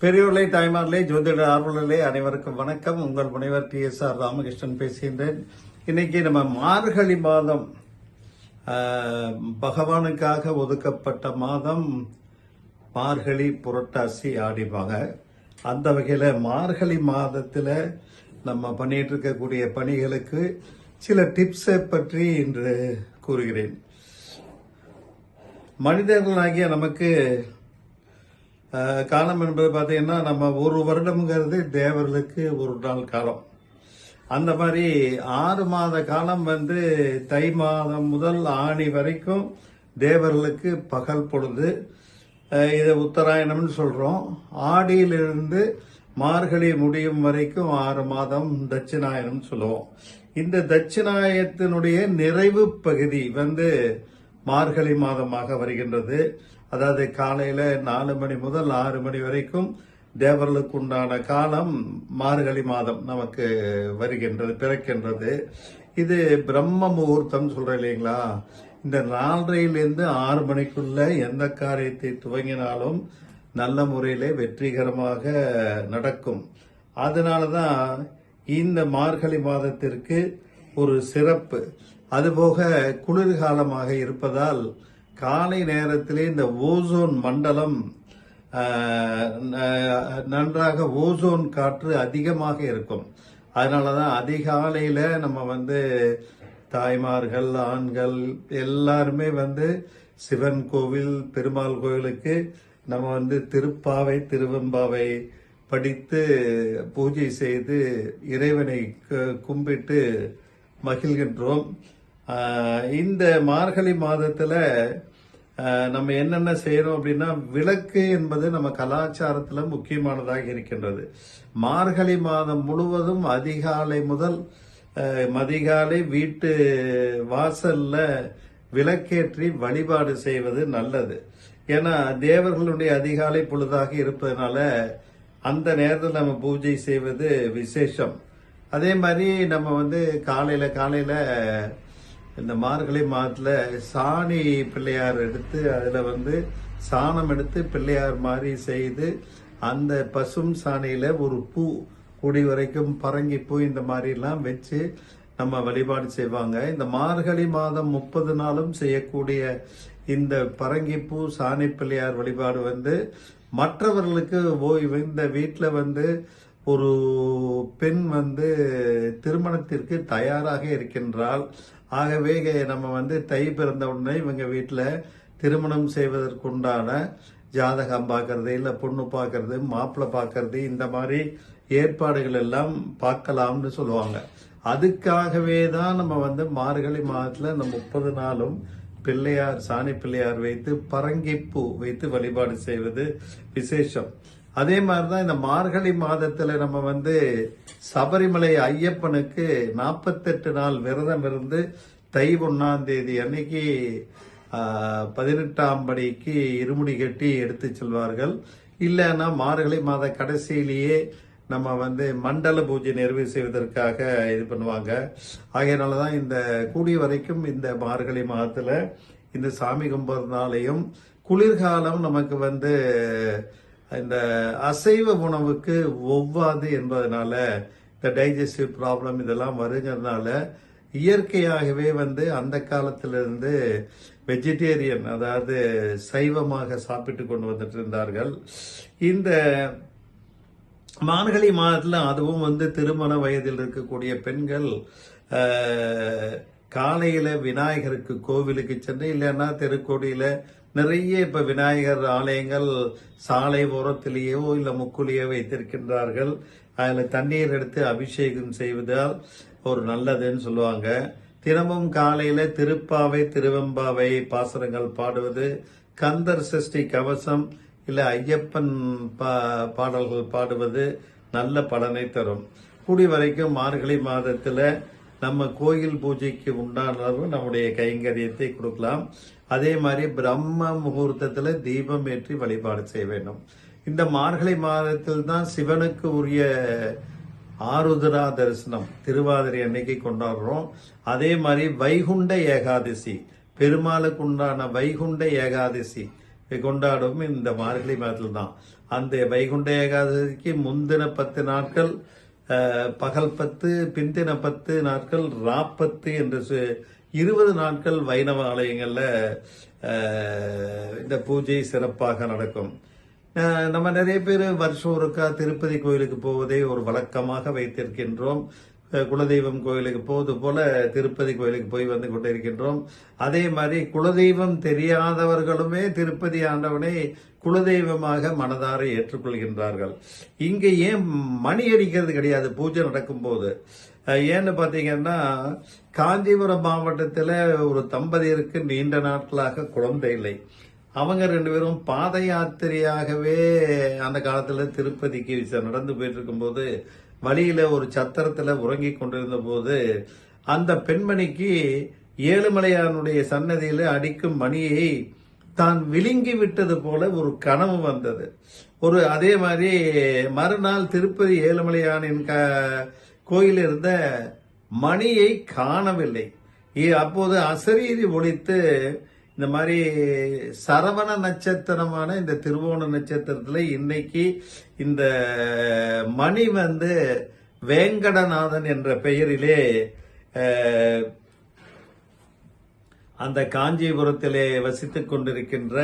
பெரியோர்களே, தாய்மார்களே, ஜோதிட ஆர்வலர்களே, அனைவருக்கும் வணக்கம். உங்கள் முனைவர் TSR ராமகிருஷ்ணன் பேசுகின்றேன். இன்னைக்கு நம்ம மார்கழி மாதம் பகவானுக்காக ஒதுக்கப்பட்ட மாதம் மார்கழி, புரட்டாசி, ஆடிமாக. அந்த வகையில் மார்கழி மாதத்தில் நம்ம பண்ணிட்டு இருக்கக்கூடிய பணிகளுக்கு சில டிப்ஸை பற்றி இன்று கூறுகிறேன். மனிதர்களாகிய நமக்கு காலம் என்பது பார்த்தீங்கன்னா, நம்ம ஒரு வருடம்ங்கிறது தேவர்களுக்கு ஒரு நாள் காலம். அந்த மாதிரி 6 மாத காலம் தை மாதம் முதல் ஆணி வரைக்கும் தேவர்களுக்கு பகல் பொழுது. இதை உத்தராயணம்னு சொல்றோம். ஆடியிலிருந்து மார்கழி முடியும் வரைக்கும் 6 மாதம் தட்சிணாயனம் சொல்லுவோம். இந்த தட்சிணாயத்தினுடைய நிறைவு பகுதி மார்கழி மாதமாக வருகின்றது. அதாவது காலையில 4 மணி முதல் 6 மணி வரைக்கும் தேவர்களுக்கு உண்டான காலம் மார்கழி மாதம் நமக்கு வருகின்றது, பிறக்கின்றது. இது பிரம்ம முகூர்த்தம் சொல்றேன் இல்லைங்களா? இந்த 4:30 6 மணிக்குள்ள எந்த காரியத்தை துவங்கினாலும் நல்ல முறையிலே வெற்றிகரமாக நடக்கும். அதனாலதான் இந்த மார்கழி மாதத்திற்கு ஒரு சிறப்பு. அதுபோக குளிர்காலமாக இருப்பதால் காலை நேரத்திலே இந்த ஓசோன் மண்டலம் நன்றாக ஓசோன் காற்று அதிகமாக இருக்கும். அதனாலதான் அதிகாலையில நம்ம தாய்மார்கள், ஆண்கள் எல்லாருமே சிவன் கோவில், பெருமாள் கோவிலுக்கு நம்ம திருப்பாவை, திருவெம்பாவை படித்து பூஜை செய்து இறைவனை கும்பிட்டு மகிழ்கின்றோம். இந்த மார்கழி மாதத்துல நம்ம என்னென்ன செய்யறோம் அப்படின்னா, விளக்கு என்பது நம்ம கலாச்சாரத்துல முக்கியமானதாக இருக்கின்றது. மார்கழி மாதம் முழுவதும் அதிகாலை முதல் மதிகாலை வீட்டு வாசல்ல விளக்கேற்றி வழிபாடு செய்வது நல்லது. ஏன்னா தேவர்களுடைய அதிகாலை பொழுதாக இருப்பதனால அந்த நேரத்தில் நம்ம பூஜை செய்வது விசேஷம். அதே மாதிரி நம்ம காலையில இந்த மார்கழி மாதத்துல சாணி பிள்ளையார் எடுத்து அதுல சாணம் எடுத்து பிள்ளையார் மாதிரி செய்து அந்த பசும் சாணியில ஒரு பூ கூடி வரைக்கும் பரங்கி பூ இந்த மாதிரி எல்லாம் வச்சு நம்ம வழிபாடு செய்வாங்க. இந்த மார்கழி மாதம் 30 நாளும் செய்யக்கூடிய இந்த பரங்கிப்பூ சாணி பிள்ளையார் வழிபாடு மற்றவர்களுக்கு இந்த வீட்டுல ஒரு பெண் திருமணத்திற்கு தயாராக இருக்கின்றாள். ஆகவே நம்ம தை பிறந்த உடனே இவங்க வீட்டுல திருமணம் செய்வதற்குண்டான ஜாதகம் பார்க்கறது, இல்ல பொண்ணு பார்க்கறது, மாப்பிள்ளை பார்க்கறது, இந்த மாதிரி ஏற்பாடுகள் எல்லாம் பார்க்கலாம்னு சொல்லுவாங்க. அதுக்காகவே தான் நம்ம மார்கழி மாதத்துல இந்த 30 நாளும் பிள்ளையார், சாணி பிள்ளையார் வைத்து பரங்கிப்பூ வைத்து வழிபாடு செய்வது விசேஷம். அதே மாதிரிதான் இந்த மார்கழி மாதத்துல நம்ம சபரிமலை ஐயப்பனுக்கு 48 நாள் விரதம் இருந்து தை 1ஆம் தேதி அன்னைக்கு 18ஆம் படிக்கு இருமுடி கட்டி எடுத்து செல்வார்கள். இல்லைன்னா மார்கழி மாத கடைசியிலேயே நம்ம மண்டல பூஜை நிறைவு செய்வதற்காக இது பண்ணுவாங்க. ஆகையினாலதான் இந்த கூடிய வரைக்கும் இந்த மார்கழி மாதத்துல இந்த சாமி கும்பிட்றதுனாலையும் குளிர்காலம் நமக்கு இந்த அசைவ உணவுக்கு ஒவ்வாது என்பதனால இந்த டைஜஸ்டிவ் ப்ராப்ளம் இதெல்லாம் வருங்கிறதுனால இயற்கையாகவே அந்த காலத்திலிருந்து வெஜிடேரியன், அதாவது சைவமாக சாப்பிட்டு கொண்டு வந்துட்டு இருந்தார்கள். இந்த மார்கழி மாதத்துல அதுவும் திருமண வயதில் இருக்கக்கூடிய பெண்கள் காலையில விநாயகருக்கு கோவிலுக்கு சென்று, இல்லைன்னா தெருக்கோடியில நிறைய இப்ப விநாயகர் ஆலயங்கள் சாலை ஓரத்திலேயோ இல்ல முக்குலியோ வைத்திருக்கின்றார்கள். அதுல தண்ணீர் எடுத்து அபிஷேகம் செய்வதால் ஒரு நல்லதுன்னு சொல்லுவாங்க. தினமும் காலையில திருப்பாவை, திருவெம்பாவை பாசுரங்கள் பாடுவது, கந்தர் சஷ்டி கவசம் இல்ல ஐயப்பன் பாடல்கள் பாடுவது நல்ல பலனை தரும். கூடி வரைக்கும் மார்கழி மாதத்துல நம்ம கோயில் பூஜைக்கு உண்டான அளவு நம்முடைய கைங்கரியத்தை கொடுக்கலாம். அதே மாதிரி பிரம்ம முகூர்த்தத்துல தீபம் ஏற்றி வழிபாடு செய்ய வேண்டும். இந்த மார்கழி மாதத்தில் தான் சிவனுக்கு உரிய ஆருத்ரா தரிசனம் திருவாதிரை அன்னைக்கு கொண்டாடுறோம். அதே மாதிரி வைகுண்ட ஏகாதசி, பெருமாளுக்கு உண்டான வைகுண்ட ஏகாதசி கொண்டாடும் இந்த மார்கழி மாதத்தில் தான். அந்த வைகுண்ட ஏகாதசிக்கு முந்தின 10 நாட்கள் பகல் 10, பிந்தின 10 நாட்கள் ராப்பத்து என்று 20 நாட்கள் வைணவ ஆலயங்கள்ல இந்த பூஜை சிறப்பாக நடக்கும். நம்ம நிறைய பேர் வருஷம் ஒருக்கா திருப்பதி கோயிலுக்கு போவதை ஒரு வழக்கமாக வைத்திருக்கின்றோம். குலதெய்வம் கோயிலுக்கு போவது போல திருப்பதி கோயிலுக்கு போய் வந்து கொண்டிருக்கின்றோம். அதே மாதிரி குலதெய்வம் தெரியாதவர்களுமே திருப்பதி ஆண்டவனை குலதெய்வமாக மனதார ஏற்றுக்கொள்கின்றார்கள். இங்க ஏன் மணி அடிக்கிறது கிடையாது பூஜை நடக்கும் போது? ஏன்னு பாத்தீங்கன்னா, காஞ்சிபுரம் மாவட்டத்தில் ஒரு தம்பதியருக்கு நீண்ட நாட்களாக குழந்தை இல்லை. அவங்க 2 பேரும் பாத யாத்திரையாகவே அந்த காலத்துல திருப்பதிக்கு நடந்து போயிட்டு இருக்கும்போது வழியில ஒரு சத்திரத்துல உறங்கி கொண்டிருந்த போது அந்த பெண்மணிக்கு ஏழுமலையானுடைய சன்னதியில அடிக்கும் மணியை தான் விழுங்கி விட்டது போல ஒரு கனவு வந்தது. அதே மாதிரி மறுநாள் திருப்பதி ஏழுமலையானின் கோயில் இருந்த மணியை காணவில்லை. அப்போது அசரீரி ஒலித்து இந்த மாதிரி சரவண நட்சத்திரமான இந்த திருவோண நட்சத்திரத்துல இன்னைக்கு இந்த மணி வந்து வேங்கடநாதன் என்ற பெயரிலே அந்த காஞ்சிபுரத்திலே வசித்துக் கொண்டிருக்கின்ற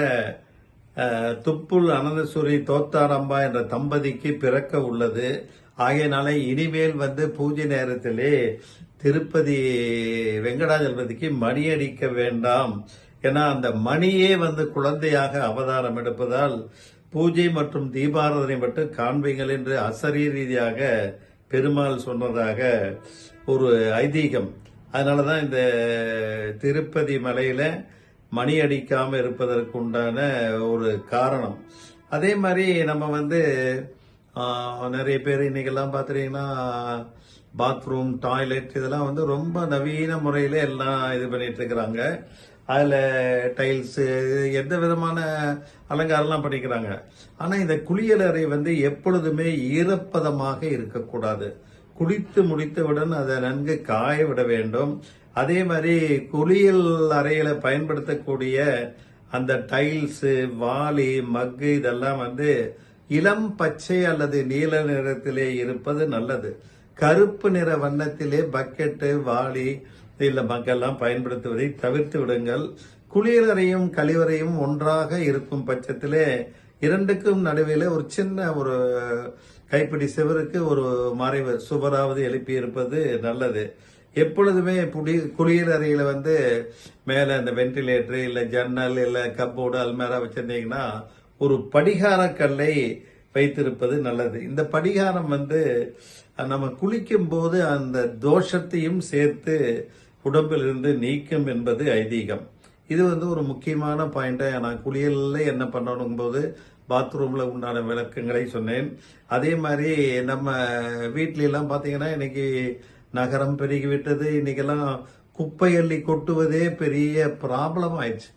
துப்புல் அனந்தசூரி தோத்தாரம்பா என்ற தம்பதிக்கு பிறக்க உள்ளது. ஆகையினால இனிமேல் வந்து பூஜை நேரத்திலே திருப்பதி வெங்கடாஜலபதிக்கு மணி அடிக்க வேண்டாம். ஏன்னா அந்த மணியே வந்து குழந்தையாக அவதாரம் எடுப்பதால் பூஜை மற்றும் தீபாராதனை மட்டும் காண்பீங்கள் என்று அசரீ ரீதியாக பெருமாள் சொன்னதாக ஒரு ஐதீகம். அதனாலதான் இந்த திருப்பதி மலையில மணி அடிக்காம இருப்பதற்கு உண்டான ஒரு காரணம். அதே மாதிரி நம்ம வந்து நிறைய பேர் இன்னைக்கெல்லாம் பாத்துட்டீங்கன்னா பாத்ரூம், டாய்லெட் இதெல்லாம் வந்து ரொம்ப நவீன முறையில எல்லாம் இது பண்ணிட்டு இருக்கிறாங்க. அதுல டைல்ஸ் எந்த விதமான அலங்காரம்லாம் பண்ணிக்கிறாங்க. ஆனா இந்த குளியலறை வந்து எப்பொழுதுமே ஈரப்பதமாக இருக்கக்கூடாது. குளித்து முடித்தவுடன் அதை நன்கு காய விட வேண்டும். அதே மாதிரி குளியல் அறையில பயன்படுத்தக்கூடிய அந்த டைல்ஸ், வாளி, மக்கு இதெல்லாம் வந்து இளம் பச்சை அல்லது நீல நிறத்திலே இருப்பது நல்லது. கருப்பு நிற வண்ணத்திலே பக்கெட்டு, வாளி இல்ல மக்கள்லாம் பயன்படுத்துவதை தவிர்த்து விடுங்கள். குளியலறையும் கழிவறையும் ஒன்றாக இருக்கும் பட்சத்திலே இரண்டுக்கும் நடுவில் ஒரு சின்ன ஒரு கைப்பிடி சிவருக்கு ஒரு மறைவு சுவராவது எழுப்பி இருப்பது நல்லது. எப்பொழுதுமே குளியலறையில வந்து மேல இந்த வென்டிலேட்டர் இல்ல ஜன்னல் இல்ல கப்போர்டு அல்மேரா வச்சிருந்தீங்கன்னா ஒரு படிகார கல்லை வைத்திருப்பது நல்லது. இந்த படிகாரம் வந்து நம்ம குளிக்கும் போது அந்த தோஷத்தையும் சேர்த்து உடம்பில் இருந்து நீக்கும் என்பது ஐதீகம். இது வந்து ஒரு முக்கியமான பாயிண்டா நான் குளியல்ல என்ன பண்ணணும் போது பாத்ரூம்ல உண்டான விளக்கங்களை சொன்னேன். அதே மாதிரி நம்ம வீட்ல எல்லாம் பாத்தீங்கன்னா இன்னைக்கு நகரம் பெருகிவிட்டது. இன்னைக்கெல்லாம் குப்பை அள்ளி கொட்டுவதே பெரிய ப்ராப்ளம் ஆயிடுச்சு.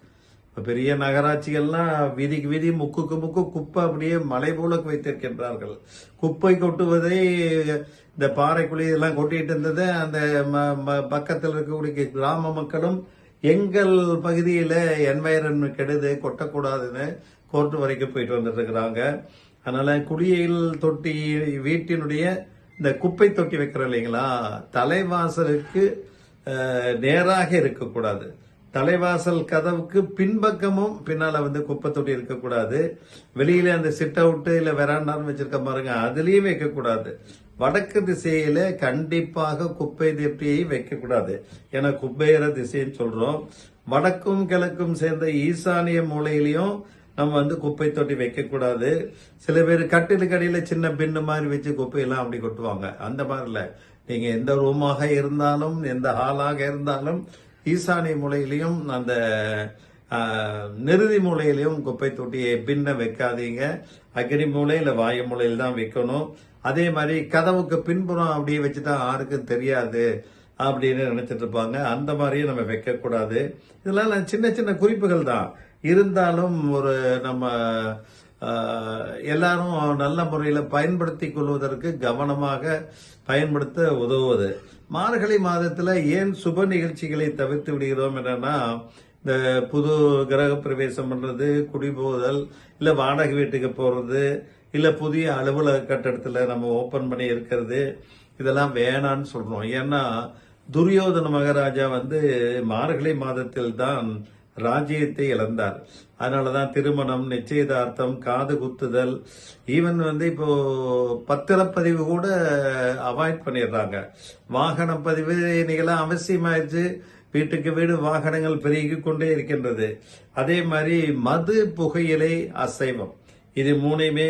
பெரிய நகராட்சிகள்லாம் வீதிக்கு வீதி முக்குக்கு முக்கு குப்பை அப்படியே மலை போல வைத்திருக்கின்றார்கள். குப்பை கொட்டுவதை இந்த பாறைக்குழி எல்லாம் கொட்டிட்டு இருந்தது. அந்த பக்கத்தில் இருக்கக்கூடிய கிராம மக்களும் எங்கள் பகுதியில என்வைரன்மெண்ட் கெடுது, கொட்டக்கூடாதுன்னு கோர்ட்டு வரைக்கும் போயிட்டு வந்துட்டு இருக்கிறாங்க. அதனால குளியல் தொட்டி வீட்டினுடைய இந்த குப்பை தொட்டி வைக்கிறோம் இல்லைங்களா, தலைவாசலுக்கு நேராக இருக்கக்கூடாது. தலைவாசல் கதவுக்கு பின்பக்கமும் பின்னால வந்து குப்பை தொட்டி இருக்கக்கூடாது. வெளியில அந்த சிட் அவுட் இல்ல வெராண்டான்னு வச்சிருக்க பாருங்க, அதுலயும் வைக்கக்கூடாது. வடக்கு திசையில கண்டிப்பாக குப்பை தொட்டியை வைக்கக்கூடாது. ஏன்னா குப்பையற திசைன்னு சொல்றோம். வடக்கும் கிழக்கும் சேர்ந்த ஈசானிய மூலையிலையும் நம்ம வந்து குப்பை தொட்டி வைக்கக்கூடாது. சில பேர் கட்டிலுக்கு அடியில சின்ன பின்னு மாதிரி வச்சு குப்பையெல்லாம் அப்படி கொட்டுவாங்க. அந்த மாதிரி இல்ல. நீங்க எந்த ரூமாக இருந்தாலும் எந்த ஹாலாக இருந்தாலும் ஈசானிய மூலையிலையும் அந்த நிறுதி மூலையிலையும் குப்பை தொட்டியை பின்ன வைக்காதீங்க. அக்னி மூலை இல்ல வாயு மூலையில தான் வைக்கணும். அதே மாதிரி கதவுக்கு பின்புறம் அப்படியே வச்சுட்டா யாருக்கும் தெரியாது அப்படின்னு நினைச்சிட்டு இருப்பாங்க. அந்த மாதிரியும் நம்ம வைக்க கூடாது. இதெல்லாம் சின்ன சின்ன குறிப்புகள் தான். இருந்தாலும் ஒரு நம்ம எல்லாரும் நல்ல முறையில பயன்படுத்தி கொள்வதற்கு கவனமாக பயன்படுத்த உதவுவது. மார்கழி மாதத்துல ஏன் சுப நிகழ்ச்சிகளை தவிர்த்து விடுகிறோம் என்னன்னா, இந்த புது கிரக பிரவேசம் பண்றது, குடிபோதல், இல்ல வாடகை வீட்டுக்கு போறது, இல்ல புதிய அலுவலக கட்டடத்துல நம்ம ஓபன் பண்ணி இருக்கிறது, இதெல்லாம் வேணான்னு சொல்றோம். ஏன்னா துரியோதன மகாராஜா மார்கழி மாதத்தில் தான் ராஜ்யத்தை இழந்தார். அதனாலதான் திருமணம், நிச்சயதார்த்தம், காது குத்துதல், ஈவன் இப்போ பத்திரப்பதிவு கூட அவாய்ட் பண்ணிடுறாங்க. வாகன பதிவு இன்னைக்கெல்லாம் அவசியமாயிருச்சு. வீட்டுக்கு வீடு வாகனங்கள் பெருகி கொண்டே இருக்கின்றது. அதே மாதிரி மது, புகையிலை, அசைவம், இது மூணையுமே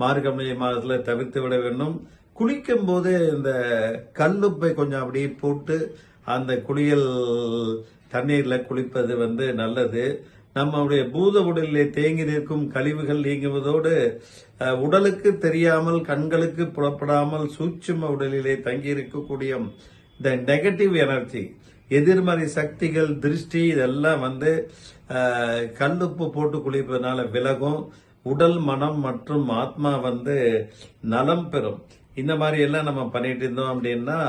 மார்கழி மாதத்துல தவிர்த்து விட வேண்டும். குளிக்கும் போது இந்த கல்லுப்பை கொஞ்சம் அப்படியே போட்டு அந்த குளியல் தண்ணீர்ல குளிப்பது நல்லது. நம்முடைய பூத உடலிலே தேங்கி நிற்கும் கழிவுகள் நீங்குவதோடு உடலுக்கு தெரியாமல், கண்களுக்கு புலப்படாமல் சூட்சும உடலிலே தங்கி இருக்கக்கூடிய இந்த நெகட்டிவ் எனர்ஜி, எதிர்மறை சக்திகள், திருஷ்டி, இதெல்லாம் கல்லுப்பு போட்டு குளிப்பதனால விலகும். உடல், மனம் மற்றும் ஆத்மா நலம் பெறும். இந்த மாதிரி எல்லாம் நம்ம பண்ணிட்டு இருந்தோம் அப்படின்னா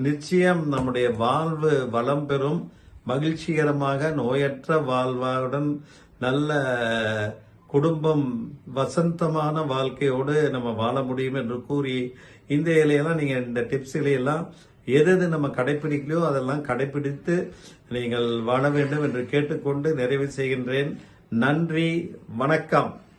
நிச்சயம் நம்முடைய வாழ்வு வளம் பெறும். மகிழ்ச்சிகரமாக நோயற்ற வாழ்வாருடன் நல்ல குடும்பம், வசந்தமான வாழ்க்கையோடு நம்ம வாழ முடியும் என்று கூறி, இந்த இலையெல்லாம் நீங்க இந்த டிப்ஸ் இலையெல்லாம் எது நம்ம கடைபிடிக்கலையோ அதெல்லாம் கடைபிடித்து நீங்கள் வாழ வேண்டும் என்று கேட்டுக்கொண்டு நிறைவு செய்கின்றேன். நன்றி, வணக்கம்.